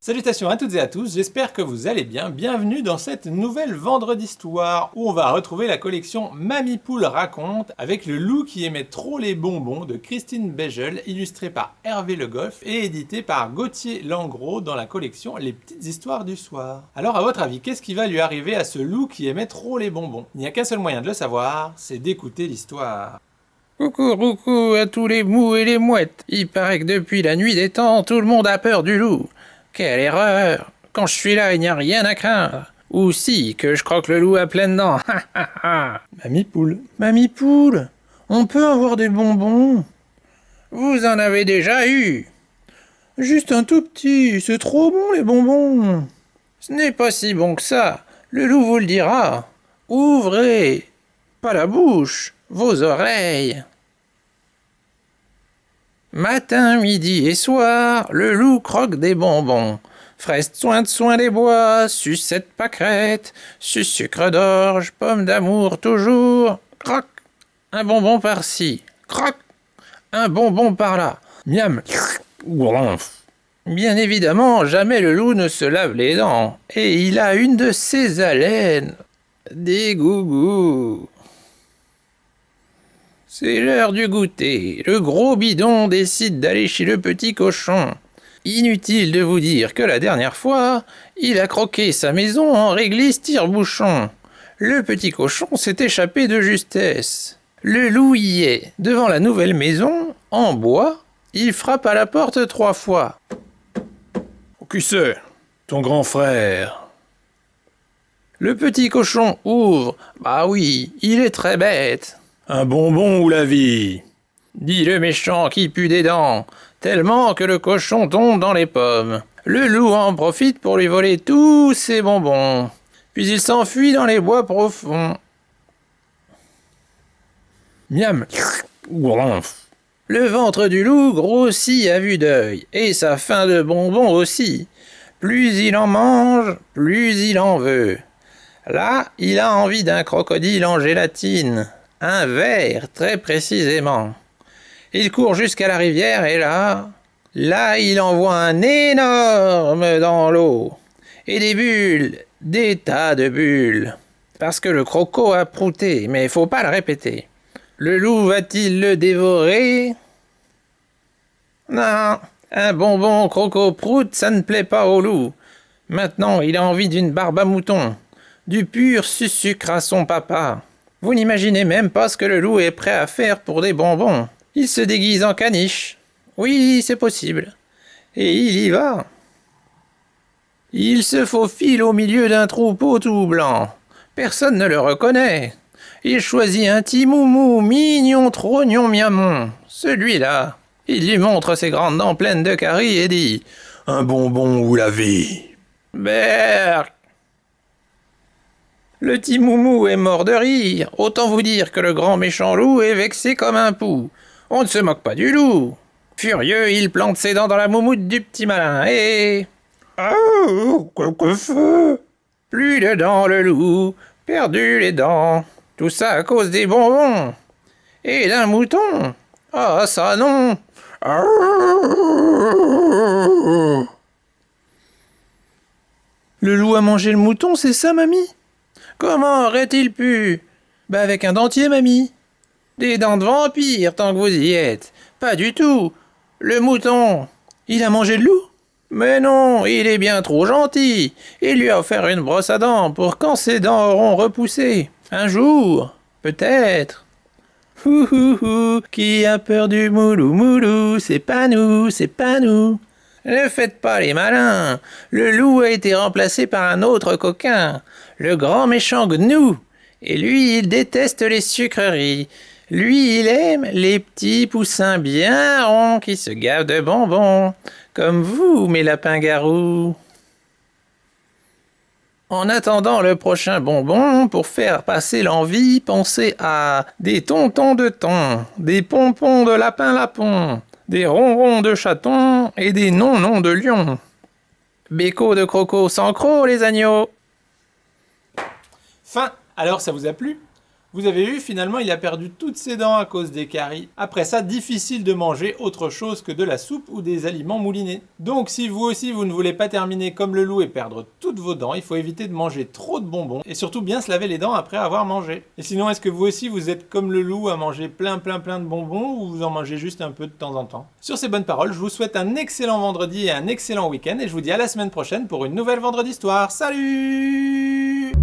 Salutations à toutes et à tous, j'espère que vous allez bien. Bienvenue dans cette nouvelle Vendredi d'Histoire où on va retrouver la collection Mamie Poule raconte avec le loup qui aimait trop les bonbons de Christine Beigel, illustré par Hervé Le Goff et édité par Gauthier Langros dans la collection Les Petites Histoires du Soir. Alors à votre avis, qu'est-ce qui va lui arriver à ce loup qui aimait trop les bonbons? Il n'y a qu'un seul moyen de le savoir, c'est d'écouter l'histoire. Coucou à tous les mous et les mouettes. Il paraît que depuis la nuit des temps, tout le monde a peur du loup. Quelle erreur! Quand je suis là, il n'y a rien à craindre. Ou si, que je croque le loup à pleines dents. Mamie Poule. Mamie Poule, on peut avoir des bonbons? Vous en avez déjà eu. Juste un tout petit, c'est trop bon les bonbons. Ce n'est pas si bon que ça, le loup vous le dira. Ouvrez, pas la bouche, vos oreilles. Matin, midi et soir, le loup croque des bonbons. Fraise soin des bois, sucette pâquerette, sucre d'orge, pomme d'amour toujours. Croc, un bonbon par-ci, croc, un bonbon par-là. Miam, bien évidemment, jamais le loup ne se lave les dents, et il a une de ses haleines. Des gougous. C'est l'heure du goûter. Le gros bidon décide d'aller chez le petit cochon. Inutile de vous dire que la dernière fois, il a croqué sa maison en réglisse tire-bouchon. Le petit cochon s'est échappé de justesse. Le loup y est, devant la nouvelle maison, en bois. Il frappe à la porte 3 fois. Qui c'est? Ton grand frère. Le petit cochon ouvre. Bah oui, il est très bête. Un bonbon ou la vie? Dit le méchant qui pue des dents, tellement que le cochon tombe dans les pommes. Le loup en profite pour lui voler tous ses bonbons. Puis il s'enfuit dans les bois profonds. Miam. Le ventre du loup grossit à vue d'œil, et sa faim de bonbons aussi. Plus il en mange, plus il en veut. Là, il a envie d'un crocodile en gélatine. Un ver, très précisément. Il court jusqu'à la rivière et là, il envoie un énorme dans l'eau. Et des bulles, des tas de bulles. Parce que le croco a prouté, mais faut pas le répéter. Le loup va-t-il le dévorer? Non, un bonbon croco-prout, ça ne plaît pas au loup. Maintenant, il a envie d'une barbe à mouton. Du pur sucre à son papa. Vous n'imaginez même pas ce que le loup est prêt à faire pour des bonbons. Il se déguise en caniche. Oui, c'est possible. Et il y va. Il se faufile au milieu d'un troupeau tout blanc. Personne ne le reconnaît. Il choisit un petit moumou mignon trognon miamon. Celui-là. Il lui montre ses grandes dents pleines de caries et dit « Un bonbon ou la vie ?» Berk. Le petit moumou est mort de rire. Autant vous dire que le grand méchant loup est vexé comme un pou. On ne se moque pas du loup. Furieux, il plante ses dents dans la moumoute du petit malin et... Oh, que feu! Plus de dents le loup, perdu les dents. Tout ça à cause des bonbons. Et d'un mouton. Ah, ça non! Le loup a mangé le mouton, c'est ça, mamie? Comment aurait-il pu? Avec un dentier, mamie. Des dents de vampire, tant que vous y êtes. Pas du tout. Le mouton, il a mangé le loup? Mais non, il est bien trop gentil. Il lui a offert une brosse à dents pour quand ses dents auront repoussé. Un jour, peut-être. Qui a peur du moulou, c'est pas nous, c'est pas nous. Ne faites pas les malins. Le loup a été remplacé par un autre coquin, le grand méchant Gnou. Et lui, il déteste les sucreries. Lui, il aime les petits poussins bien ronds qui se gavent de bonbons, comme vous, mes lapins-garous. En attendant le prochain bonbon, pour faire passer l'envie, pensez à des tontons de thon, des pompons de lapin-lapon, des ronrons de chaton et des non-noms de lion. Béco de croco sans croc, les agneaux. Fin. Alors ça vous a plu? Vous avez vu, finalement, il a perdu toutes ses dents à cause des caries. Après ça, difficile de manger autre chose que de la soupe ou des aliments moulinés. Donc si vous aussi vous ne voulez pas terminer comme le loup et perdre toutes vos dents, il faut éviter de manger trop de bonbons et surtout bien se laver les dents après avoir mangé. Et sinon, est-ce que vous aussi vous êtes comme le loup à manger plein de bonbons ou vous en mangez juste un peu de temps en temps? Sur ces bonnes paroles, je vous souhaite un excellent vendredi et un excellent week-end et je vous dis à la semaine prochaine pour une nouvelle Vendredi Histoire. Salut!